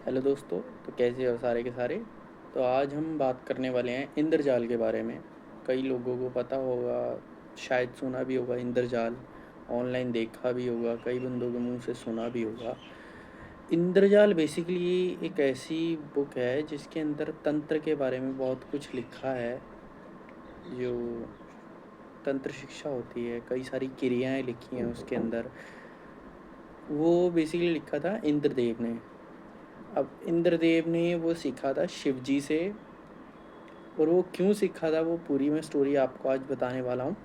Hello दोस्तों। तो कैसे हो सारे के सारे। तो आज हम बात करने वाले हैं इंद्रजाल के बारे में। कई लोगों को पता होगा, शायद सुना भी होगा इंद्रजाल, ऑनलाइन देखा भी होगा, कई बंदों के मुंह से सुना भी होगा। इंद्रजाल बेसिकली एक ऐसी बुक है जिसके अंदर तंत्र के बारे में बहुत कुछ लिखा है। जो तंत्र शिक्षा होती है, कई सारी क्रियाएं लिखी हैं उसके अंदर। वो बेसिकली लिखा था इंद्रदेव ने। अब इंद्रदेव ने वो सीखा था शिव जी से, और वो क्यों सीखा था वो पूरी मैं स्टोरी आपको आज बताने वाला हूँ।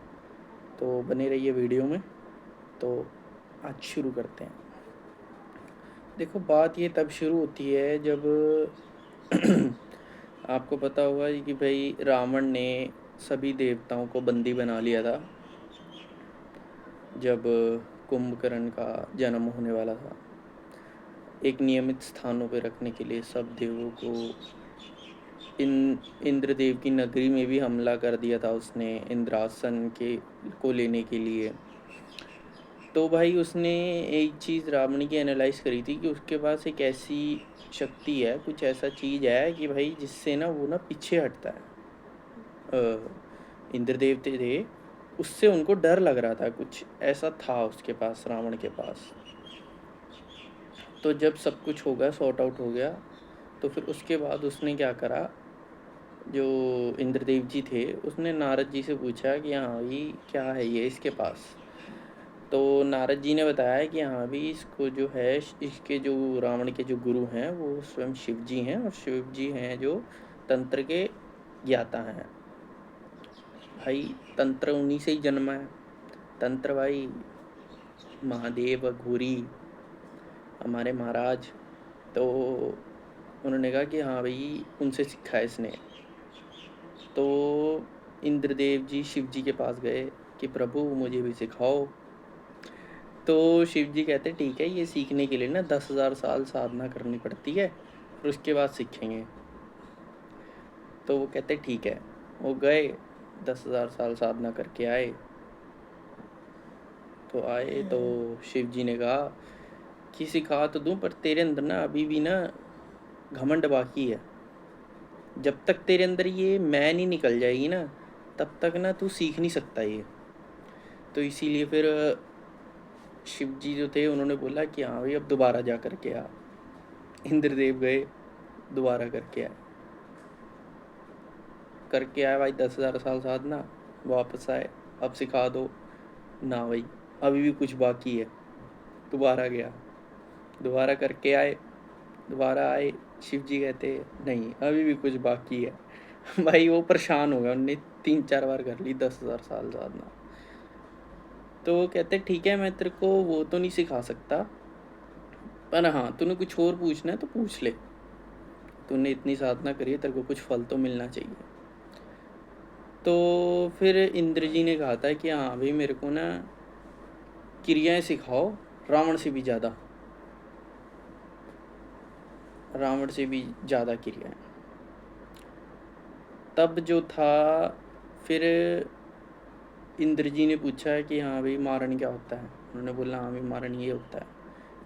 तो बने रहिए वीडियो में। तो आज शुरू करते हैं। देखो, बात ये तब शुरू होती है जब आपको पता होगा कि भाई रावण ने सभी देवताओं को बंदी बना लिया था जब कुंभकर्ण का जन्म होने वाला था। एक नियमित स्थानों पर रखने के लिए सब देवों को इन इंद्रदेव की नगरी में भी हमला कर दिया था उसने, इंद्रासन के को लेने के लिए। तो भाई उसने एक चीज़ रावण की एनालाइज करी थी कि उसके पास एक ऐसी शक्ति है, कुछ ऐसा चीज़ है कि भाई जिससे ना वो ना पीछे हटता है। इंद्रदेव थे, उससे उनको डर लग रहा था, कुछ ऐसा था उसके पास, रावण के पास। तो जब सब कुछ हो गया, सॉर्ट आउट हो गया, तो फिर उसके बाद उसने क्या करा, जो इंद्रदेव जी थे उसने नारद जी से पूछा कि हाँ भाई क्या है ये इसके पास। तो नारद जी ने बताया कि हाँ भी इसको जो है, इसके जो रावण के जो गुरु हैं वो स्वयं शिव जी हैं, और शिव जी हैं जो तंत्र के ज्ञाता हैं। भाई तंत्र उन्हीं से ही जन्मा है। तंत्र भाई महादेव घूरी हमारे महाराज। तो उन्होंने कहा कि हाँ भाई उनसे सीखा है इसने। तो इंद्रदेव जी शिव जी के पास गए कि प्रभु मुझे भी सिखाओ। तो शिव जी कहते ठीक है, ये सीखने के लिए ना 10,000 साल साधना करनी पड़ती है, फिर उसके बाद सीखेंगे। तो वो कहते ठीक है। वो गए, 10,000 साल साधना करके आए। तो आए तो शिव जी ने कहा कि सिखा तो दूं, पर तेरे अंदर ना अभी भी ना घमंड बाकी है। जब तक तेरे अंदर ये मैं नहीं निकल जाएगी ना, तब तक ना तू सीख नहीं सकता ये। तो इसीलिए फिर शिव जी जो थे उन्होंने बोला कि हाँ भाई अब दोबारा जा करके आ। इंद्रदेव गए, दोबारा करके आए। करके आए भाई 10,000 साल साधना, वापस आए, अब सिखा दो। ना भाई अभी भी कुछ बाकी है। दोबारा गया, दोबारा करके आए, दोबारा आए। शिव जी कहते नहीं अभी भी कुछ बाकी है। भाई वो परेशान हो गया, उनने 3-4 बार कर ली 10,000 साल साधना। तो वो कहते ठीक है मैं तेरे को वो तो नहीं सिखा सकता, पर हाँ तूने कुछ और पूछना है तो पूछ ले। तूने इतनी साधना करी है, तेरे को कुछ फल तो मिलना चाहिए। तो फिर इंद्र जी ने कहा था कि हाँ भाई मेरे को ना क्रियाएं सिखाओ, रावण से भी ज़्यादा, रावण से भी ज़्यादा क्रियाएं। तब जो था, फिर इंद्र जी ने पूछा कि हाँ भाई मारण क्या होता है। उन्होंने बोला हाँ भाई मारण ये होता है,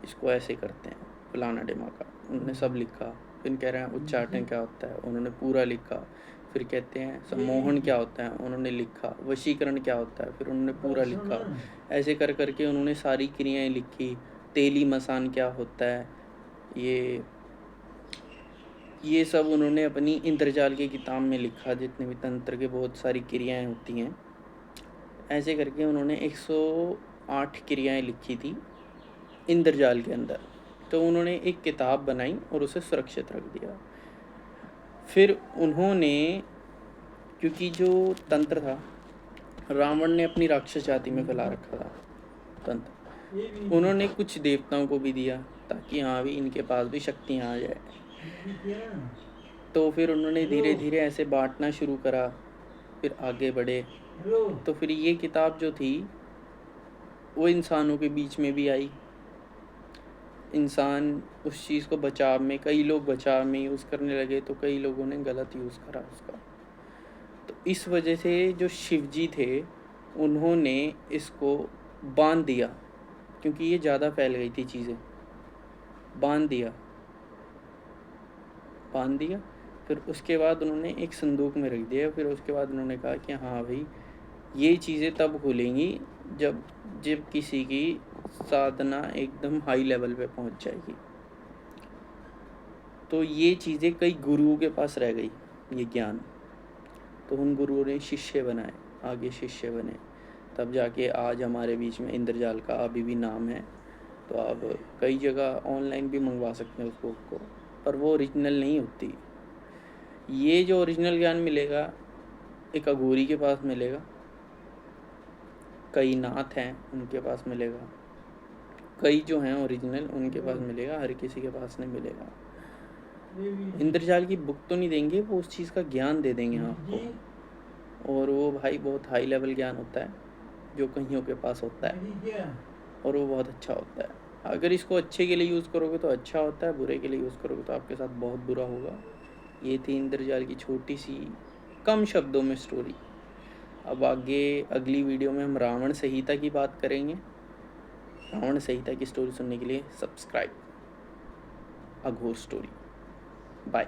इसको ऐसे करते हैं, फलाना ढिमाका। उन्होंने सब लिखा। फिर कह रहे हैं उच्चाटन क्या होता है, उन्होंने पूरा लिखा। फिर कहते हैं सम्मोहन क्या होता है, उन्होंने लिखा। वशीकरण क्या होता है, फिर उन्होंने पूरा लिखा। ऐसे कर करके उन्होंने सारी क्रियाएं लिखी। तेली मसान क्या होता है, ये ये सब उन्होंने अपनी इंद्रजाल की किताब में लिखा, जितने भी तंत्र के बहुत सारी क्रियाएं होती हैं। ऐसे करके उन्होंने 108 क्रियाएं लिखी थी इंद्रजाल के अंदर। तो उन्होंने एक किताब बनाई और उसे सुरक्षित रख दिया। फिर उन्होंने, क्योंकि जो तंत्र था रावण ने अपनी राक्षस जाति में फैला रखा था तंत्र, उन्होंने कुछ देवताओं को भी दिया ताकि हाँ भी इनके पास भी शक्तियाँ आ जाए। तो फिर उन्होंने धीरे धीरे ऐसे बांटना शुरू करा, फिर आगे बढ़े। तो फिर ये किताब जो थी वो इंसानों के बीच में भी आई। इंसान उस चीज़ को बचाव में, कई लोग बचाव में यूज़ करने लगे, तो कई लोगों ने गलत यूज़ करा उसका। तो इस वजह से जो शिव जी थे उन्होंने इसको बांध दिया, क्योंकि ये ज़्यादा फैल गई थी चीज़ें, बांध दिया। बांध दिया। फिर उसके बाद उन्होंने एक संदूक में रख दिया। फिर उसके बाद उन्होंने कहा कि हाँ भाई, ये चीज़ें तब खुलेंगी जब जब किसी की साधना एकदम हाई लेवल पे पहुंच जाएगी। तो ये चीज़ें कई गुरुओं के पास रह गई, ये ज्ञान। तो उन गुरुओं ने शिष्य बनाए, आगे शिष्य बने, तब जाके आज हमारे बीच में इंद्रजाल का अभी भी नाम है। तो आप कई जगह ऑनलाइन भी मंगवा सकते हैं उस बुक को, पर वो ओरिजिनल नहीं होती। ये जो ओरिजिनल ज्ञान मिलेगा, एक अघोरी के पास मिलेगा, कई नाथ हैं उनके पास मिलेगा, कई जो हैं ओरिजिनल उनके पास मिलेगा, हर किसी के पास नहीं मिलेगा। इंद्रजाल की बुक तो नहीं देंगे, वो उस चीज़ का ज्ञान दे देंगे आपको, और वो भाई बहुत हाई लेवल ज्ञान होता है जो कईयों के पास होता है, और वो बहुत अच्छा होता है। अगर इसको अच्छे के लिए यूज़ करोगे तो अच्छा होता है, बुरे के लिए यूज़ करोगे तो आपके साथ बहुत बुरा होगा। ये थी इंद्रजाल की छोटी सी, कम शब्दों में स्टोरी। अब आगे अगली वीडियो में हम रावण संहिता की बात करेंगे। रावण संहिता की स्टोरी सुनने के लिए सब्सक्राइब अघोर स्टोरी। बाय।